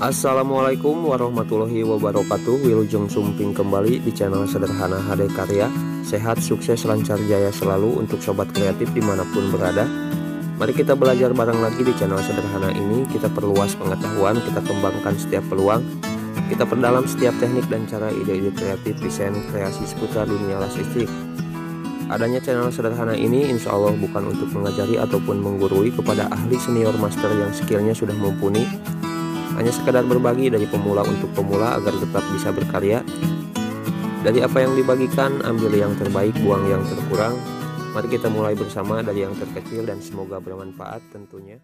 Assalamualaikum warahmatullahi wabarakatuh. Wilujeng Sumping kembali di channel Sederhana HD Karya. Sehat, sukses, lancar, jaya selalu untuk sobat kreatif dimanapun berada. Mari kita belajar bareng lagi di channel Sederhana ini. Kita perluas pengetahuan, kita kembangkan setiap peluang, kita perdalam setiap teknik dan cara ide-ide kreatif desain kreasi seputar dunia las listrik. Adanya channel Sederhana ini insya Allah bukan untuk mengajari ataupun menggurui kepada ahli senior master yang skillnya sudah mumpuni, hanya sekedar berbagi dari pemula untuk pemula agar tetap bisa berkarya. Dari apa yang dibagikan, ambil yang terbaik, buang yang terkurang. Mari kita mulai bersama dari yang terkecil dan semoga bermanfaat tentunya.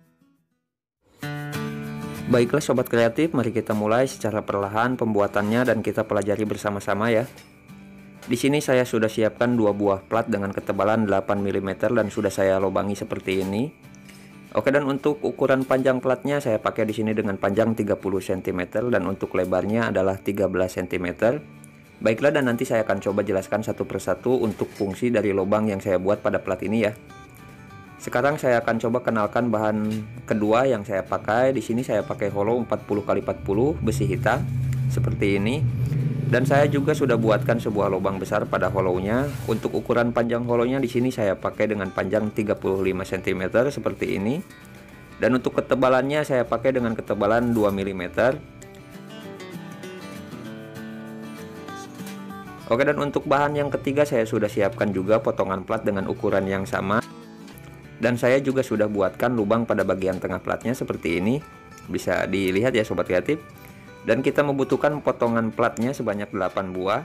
Baiklah sobat kreatif, mari kita mulai secara perlahan pembuatannya dan kita pelajari bersama-sama ya. Di sini saya sudah siapkan 2 buah plat dengan ketebalan 8 mm dan sudah saya lobangi seperti ini. Oke, dan untuk ukuran panjang platnya saya pakai di sini dengan panjang 30 cm dan untuk lebarnya adalah 13 cm. Baiklah, dan nanti saya akan coba jelaskan satu persatu untuk fungsi dari lubang yang saya buat pada plat ini ya. Sekarang saya akan coba kenalkan bahan kedua yang saya pakai. Di sini saya pakai hollow 40x40 besi hitam seperti ini. Dan saya juga sudah buatkan sebuah lubang besar pada hollownya. Untuk ukuran panjang hollownya di sini saya pakai dengan panjang 35 cm seperti ini. Dan untuk ketebalannya saya pakai dengan ketebalan 2 mm. Oke, dan untuk bahan yang ketiga saya sudah siapkan juga potongan plat dengan ukuran yang sama. Dan saya juga sudah buatkan lubang pada bagian tengah platnya seperti ini. Bisa dilihat ya sobat kreatif. Dan kita membutuhkan potongan platnya sebanyak 8 buah.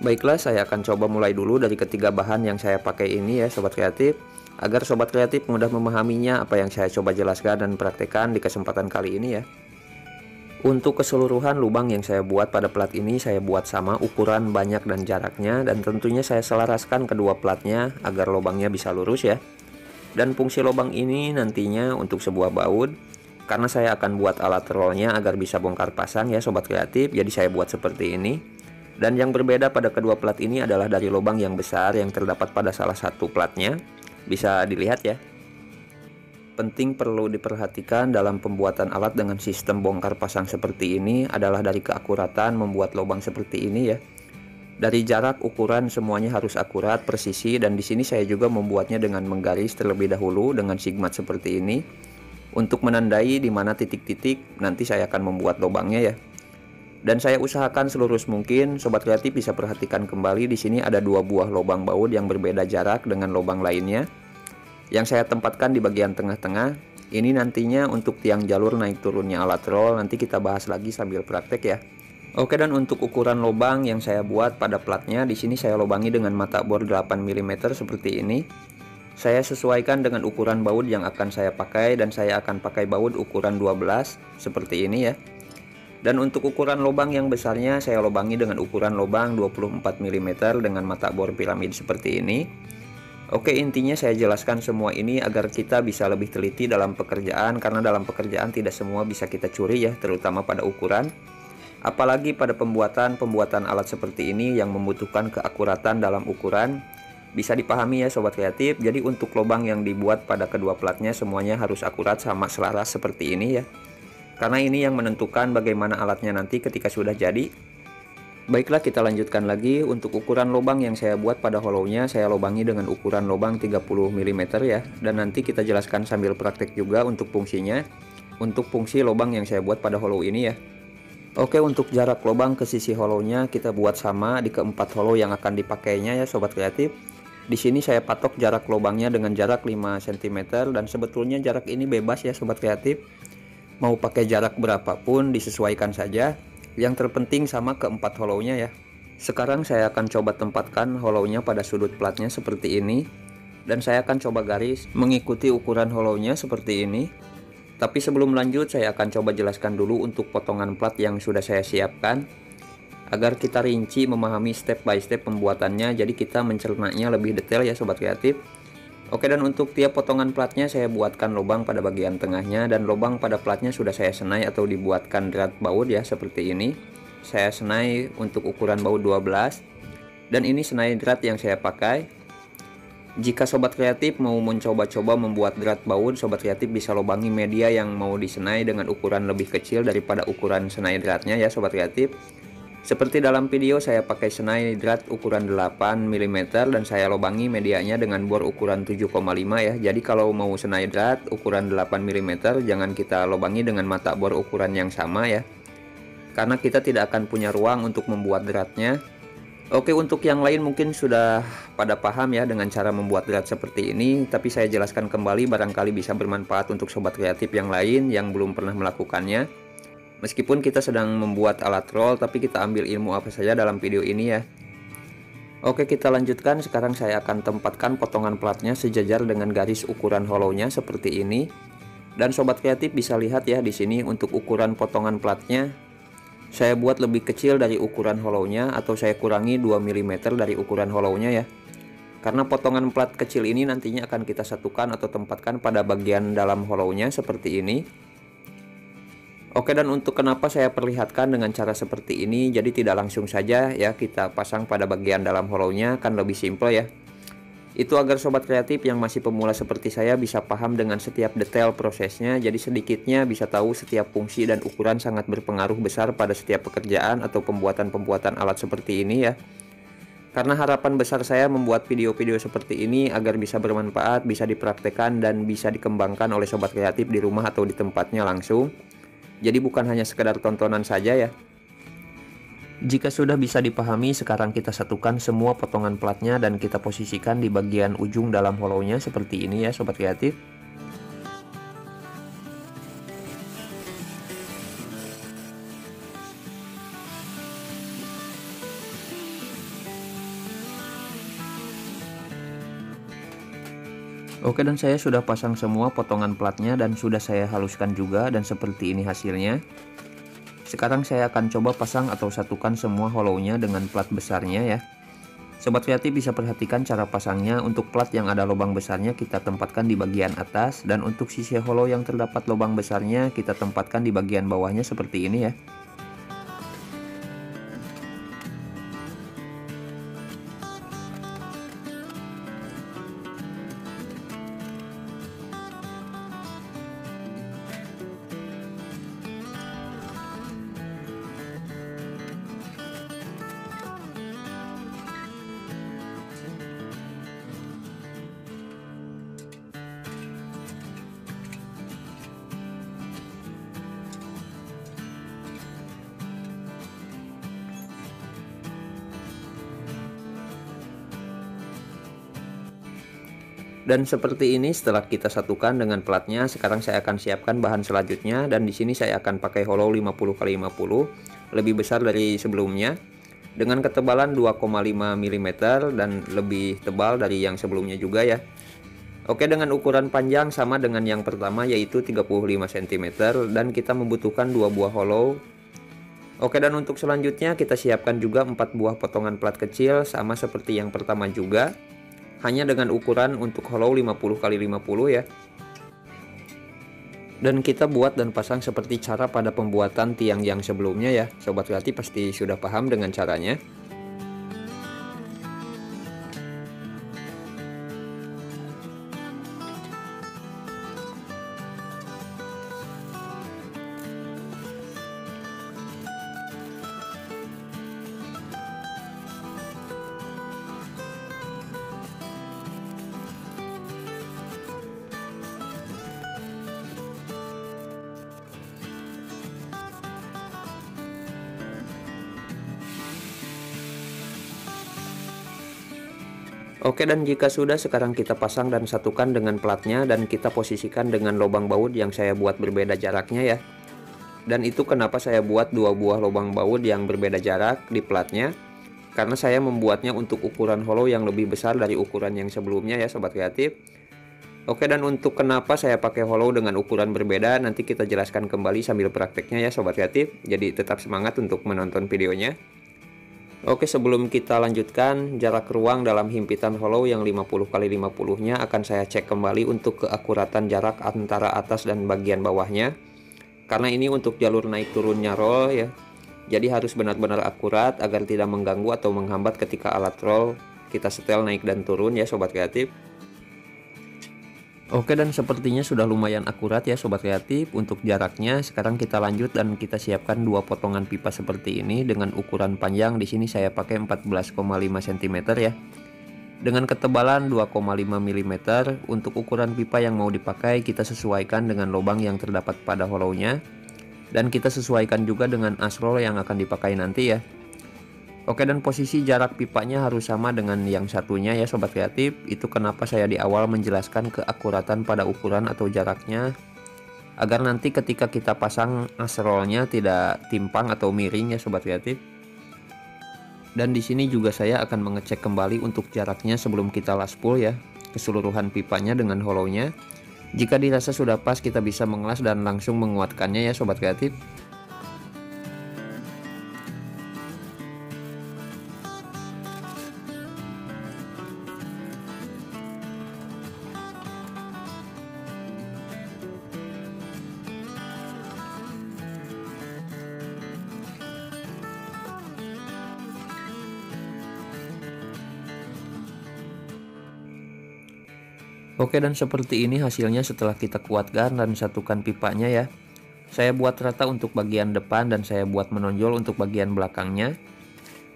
Baiklah, saya akan coba mulai dulu dari ketiga bahan yang saya pakai ini ya sobat kreatif, agar sobat kreatif mudah memahaminya apa yang saya coba jelaskan dan praktekkan di kesempatan kali ini ya. Untuk keseluruhan lubang yang saya buat pada plat ini saya buat sama ukuran, banyak, dan jaraknya, dan tentunya saya selaraskan kedua platnya agar lubangnya bisa lurus ya. Dan fungsi lubang ini nantinya untuk sebuah baut, karena saya akan buat alat rollnya agar bisa bongkar pasang ya sobat kreatif, jadi saya buat seperti ini. Dan yang berbeda pada kedua plat ini adalah dari lubang yang besar yang terdapat pada salah satu platnya. Bisa dilihat ya. Penting perlu diperhatikan dalam pembuatan alat dengan sistem bongkar pasang seperti ini adalah dari keakuratan membuat lubang seperti ini ya. Dari jarak, ukuran, semuanya harus akurat, presisi, dan di sini saya juga membuatnya dengan menggaris terlebih dahulu dengan sigmat seperti ini. Untuk menandai di mana titik-titik nanti saya akan membuat lubangnya ya. Dan saya usahakan selurus mungkin. Sobat kreatif bisa perhatikan kembali di sini ada 2 buah lubang baut yang berbeda jarak dengan lubang lainnya. Yang saya tempatkan di bagian tengah-tengah. Ini nantinya untuk tiang jalur naik turunnya alat roll, nanti kita bahas lagi sambil praktek ya. Oke, dan untuk ukuran lubang yang saya buat pada platnya di sini saya lobangi dengan mata bor 8 mm seperti ini. Saya sesuaikan dengan ukuran baut yang akan saya pakai, dan saya akan pakai baut ukuran 12 seperti ini ya. Dan untuk ukuran lubang yang besarnya saya lobangi dengan ukuran lubang 24 mm dengan mata bor piramid seperti ini. Oke, intinya saya jelaskan semua ini agar kita bisa lebih teliti dalam pekerjaan, karena dalam pekerjaan tidak semua bisa kita curi ya, terutama pada ukuran. Apalagi pada pembuatan alat seperti ini yang membutuhkan keakuratan dalam ukuran. Bisa dipahami ya sobat kreatif. Jadi untuk lubang yang dibuat pada kedua platnya semuanya harus akurat sama selaras seperti ini ya. Karena ini yang menentukan bagaimana alatnya nanti ketika sudah jadi. Baiklah, kita lanjutkan lagi. Untuk ukuran lubang yang saya buat pada hollownya saya lobangi dengan ukuran lubang 30 mm ya. Dan nanti kita jelaskan sambil praktek juga untuk fungsinya. Untuk fungsi lubang yang saya buat pada hollow ini ya. Oke, untuk jarak lubang ke sisi hollownya kita buat sama di keempat hollow yang akan dipakainya ya sobat kreatif. Di sini saya patok jarak lubangnya dengan jarak 5 cm, dan sebetulnya jarak ini bebas ya sobat kreatif. Mau pakai jarak berapapun disesuaikan saja. Yang terpenting sama keempat hollownya ya. Sekarang saya akan coba tempatkan hollownya pada sudut platnya seperti ini. Dan saya akan coba garis mengikuti ukuran hollownya seperti ini. Tapi sebelum lanjut saya akan coba jelaskan dulu untuk potongan plat yang sudah saya siapkan, agar kita rinci memahami step by step pembuatannya, jadi kita mencernanya lebih detail ya sobat kreatif. Oke, dan untuk tiap potongan platnya saya buatkan lubang pada bagian tengahnya, dan lubang pada platnya sudah saya senai atau dibuatkan drat baut ya seperti ini. Saya senai untuk ukuran baut 12, dan ini senai drat yang saya pakai. Jika sobat kreatif mau mencoba-coba membuat drat baut, sobat kreatif bisa lubangi media yang mau disenai dengan ukuran lebih kecil daripada ukuran senai dratnya ya sobat kreatif. Seperti dalam video saya pakai senai drat ukuran 8 mm dan saya lubangi medianya dengan bor ukuran 7,5 ya. Jadi kalau mau senai drat ukuran 8 mm jangan kita lubangi dengan mata bor ukuran yang sama ya. Karena kita tidak akan punya ruang untuk membuat dratnya. Oke, untuk yang lain mungkin sudah pada paham ya dengan cara membuat drat seperti ini, tapi saya jelaskan kembali barangkali bisa bermanfaat untuk sobat kreatif yang lain yang belum pernah melakukannya. Meskipun kita sedang membuat alat roll, tapi kita ambil ilmu apa saja dalam video ini ya. Oke, kita lanjutkan. Sekarang saya akan tempatkan potongan platnya sejajar dengan garis ukuran hollownya seperti ini. Dan sobat kreatif bisa lihat ya di sini untuk ukuran potongan platnya saya buat lebih kecil dari ukuran hollownya, atau saya kurangi 2 mm dari ukuran hollownya ya. Karena potongan plat kecil ini nantinya akan kita satukan atau tempatkan pada bagian dalam hollownya seperti ini. Oke, dan untuk kenapa saya perlihatkan dengan cara seperti ini, jadi tidak langsung saja ya kita pasang pada bagian dalam hollownya, kan lebih simple ya. Itu agar sobat kreatif yang masih pemula seperti saya bisa paham dengan setiap detail prosesnya, jadi sedikitnya bisa tahu setiap fungsi dan ukuran sangat berpengaruh besar pada setiap pekerjaan atau pembuatan alat seperti ini ya. Karena harapan besar saya membuat video-video seperti ini agar bisa bermanfaat, bisa dipraktekkan dan bisa dikembangkan oleh sobat kreatif di rumah atau di tempatnya langsung. Jadi bukan hanya sekedar tontonan saja ya. Jika sudah bisa dipahami, sekarang kita satukan semua potongan platnya dan kita posisikan di bagian ujung dalam hollownya seperti ini ya sobat kreatif. Oke, dan saya sudah pasang semua potongan platnya dan sudah saya haluskan juga, dan seperti ini hasilnya. Sekarang saya akan coba pasang atau satukan semua hollownya dengan plat besarnya ya. Sobat kreatif bisa perhatikan cara pasangnya. Untuk plat yang ada lubang besarnya kita tempatkan di bagian atas, dan untuk sisi hollow yang terdapat lubang besarnya kita tempatkan di bagian bawahnya seperti ini ya. Dan seperti ini setelah kita satukan dengan platnya, sekarang saya akan siapkan bahan selanjutnya, dan di sini saya akan pakai hollow 50x50 lebih besar dari sebelumnya dengan ketebalan 2,5 mm dan lebih tebal dari yang sebelumnya juga ya. Oke, dengan ukuran panjang sama dengan yang pertama yaitu 35 cm, dan kita membutuhkan 2 buah hollow. Oke, dan untuk selanjutnya kita siapkan juga 4 buah potongan plat kecil sama seperti yang pertama juga, hanya dengan ukuran untuk hollow 50x50 ya. Dan kita buat dan pasang seperti cara pada pembuatan tiang yang sebelumnya ya. Sobat kreatif pasti sudah paham dengan caranya. Oke, dan jika sudah, sekarang kita pasang dan satukan dengan platnya, dan kita posisikan dengan lubang baut yang saya buat berbeda jaraknya ya. Dan itu kenapa saya buat 2 buah lubang baut yang berbeda jarak di platnya, karena saya membuatnya untuk ukuran hollow yang lebih besar dari ukuran yang sebelumnya ya sobat kreatif. Oke, dan untuk kenapa saya pakai hollow dengan ukuran berbeda, nanti kita jelaskan kembali sambil prakteknya ya sobat kreatif. Jadi tetap semangat untuk menonton videonya. Oke, sebelum kita lanjutkan, jarak ruang dalam himpitan hollow yang 50x50 nya akan saya cek kembali untuk keakuratan jarak antara atas dan bagian bawahnya. Karena ini untuk jalur naik turunnya roll ya. Jadi harus benar-benar akurat agar tidak mengganggu atau menghambat ketika alat roll kita setel naik dan turun ya sobat kreatif. Oke, dan sepertinya sudah lumayan akurat ya Sobat Kreatif untuk jaraknya. Sekarang kita lanjut dan kita siapkan dua potongan pipa seperti ini dengan ukuran panjang. Di sini saya pakai 14,5 cm ya. Dengan ketebalan 2,5 mm. Untuk ukuran pipa yang mau dipakai kita sesuaikan dengan lubang yang terdapat pada hollow-nya. Dan kita sesuaikan juga dengan as roll yang akan dipakai nanti ya. Oke, dan posisi jarak pipanya harus sama dengan yang satunya ya Sobat Kreatif. Itu kenapa saya di awal menjelaskan keakuratan pada ukuran atau jaraknya, agar nanti ketika kita pasang as rollnya tidak timpang atau miring ya Sobat Kreatif. Dan di sini juga saya akan mengecek kembali untuk jaraknya sebelum kita laspul ya, keseluruhan pipanya dengan hollow-nya. Jika dirasa sudah pas, kita bisa mengelas dan langsung menguatkannya ya Sobat Kreatif. Oke, dan seperti ini hasilnya setelah kita kuatkan dan satukan pipanya ya. Saya buat rata untuk bagian depan dan saya buat menonjol untuk bagian belakangnya.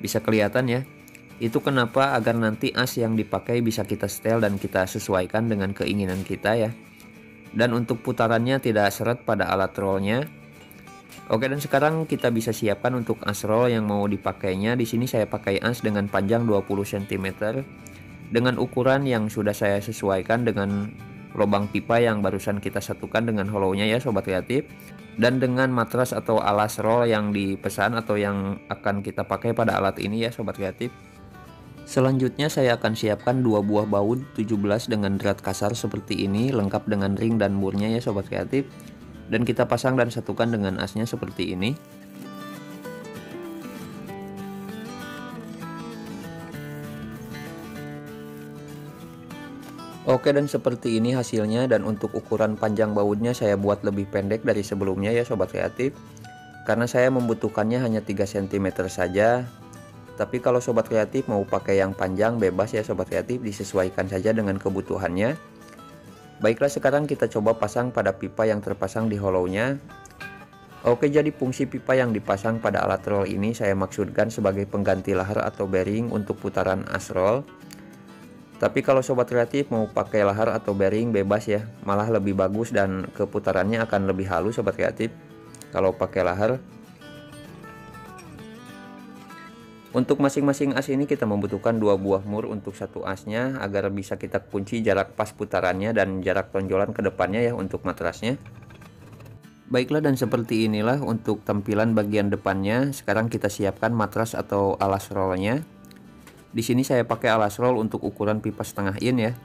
Bisa kelihatan ya. Itu kenapa, agar nanti as yang dipakai bisa kita setel dan kita sesuaikan dengan keinginan kita ya. Dan untuk putarannya tidak seret pada alat rollnya. Oke, dan sekarang kita bisa siapkan untuk as roll yang mau dipakainya. Di sini saya pakai as dengan panjang 20 cm. Dengan ukuran yang sudah saya sesuaikan dengan lubang pipa yang barusan kita satukan dengan hollow-nya ya Sobat Kreatif. Dan dengan matras atau alas roll yang dipesan atau yang akan kita pakai pada alat ini ya Sobat Kreatif. Selanjutnya saya akan siapkan dua buah baut 17 dengan drat kasar seperti ini, lengkap dengan ring dan murnya ya Sobat Kreatif. Dan kita pasang dan satukan dengan asnya seperti ini. Oke, dan seperti ini hasilnya. Dan untuk ukuran panjang bautnya saya buat lebih pendek dari sebelumnya ya Sobat Kreatif, karena saya membutuhkannya hanya 3 cm saja. Tapi kalau Sobat Kreatif mau pakai yang panjang, bebas ya Sobat Kreatif, disesuaikan saja dengan kebutuhannya. Baiklah, sekarang kita coba pasang pada pipa yang terpasang di hollow-nya. Oke, jadi fungsi pipa yang dipasang pada alat roll ini saya maksudkan sebagai pengganti lahar atau bearing untuk putaran as roll. Tapi kalau Sobat Kreatif mau pakai lahar atau bearing, bebas ya, malah lebih bagus dan keputarannya akan lebih halus Sobat Kreatif kalau pakai lahar. Untuk masing-masing as ini kita membutuhkan dua buah mur untuk satu asnya, agar bisa kita kunci jarak pas putarannya dan jarak tonjolan ke depannya ya untuk matrasnya. Baiklah, dan seperti inilah untuk tampilan bagian depannya. Sekarang kita siapkan matras atau alas rollnya. Di sini saya pakai alas roll untuk ukuran pipa setengah in ya.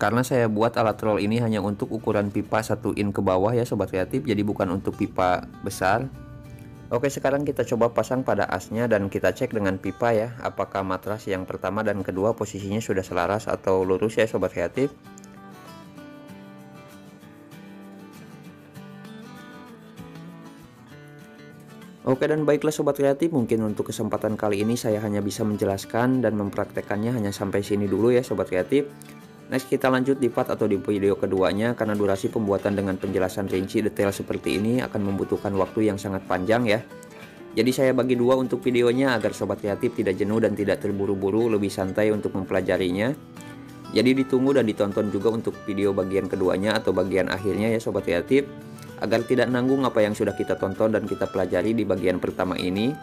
Karena saya buat alat roll ini hanya untuk ukuran pipa 1 in ke bawah ya Sobat Kreatif, jadi bukan untuk pipa besar. Oke, sekarang kita coba pasang pada asnya dan kita cek dengan pipa ya, apakah matras yang pertama dan kedua posisinya sudah selaras atau lurus ya Sobat Kreatif. Oke, dan baiklah Sobat Kreatif, mungkin untuk kesempatan kali ini saya hanya bisa menjelaskan dan mempraktekannya hanya sampai sini dulu ya Sobat Kreatif. Next kita lanjut di part atau di video keduanya, karena durasi pembuatan dengan penjelasan rinci detail seperti ini akan membutuhkan waktu yang sangat panjang ya. Jadi saya bagi dua untuk videonya agar Sobat Kreatif tidak jenuh dan tidak terburu-buru, lebih santai untuk mempelajarinya. Jadi ditunggu dan ditonton juga untuk video bagian keduanya atau bagian akhirnya ya Sobat Kreatif, agar tidak nanggung apa yang sudah kita tonton dan kita pelajari di bagian pertama ini.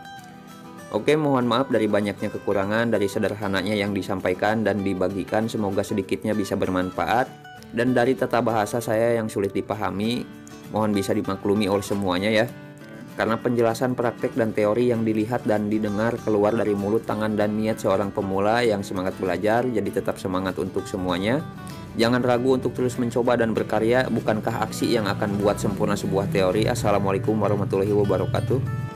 Oke, mohon maaf dari banyaknya kekurangan, dari sederhananya yang disampaikan dan dibagikan, semoga sedikitnya bisa bermanfaat. Dan dari tata bahasa saya yang sulit dipahami, mohon bisa dimaklumi oleh semuanya ya. Karena penjelasan praktek dan teori yang dilihat dan didengar keluar dari mulut, tangan, dan niat seorang pemula yang semangat belajar, jadi tetap semangat untuk semuanya. Jangan ragu untuk terus mencoba dan berkarya, bukankah aksi yang akan buat sempurna sebuah teori. Assalamualaikum warahmatullahi wabarakatuh.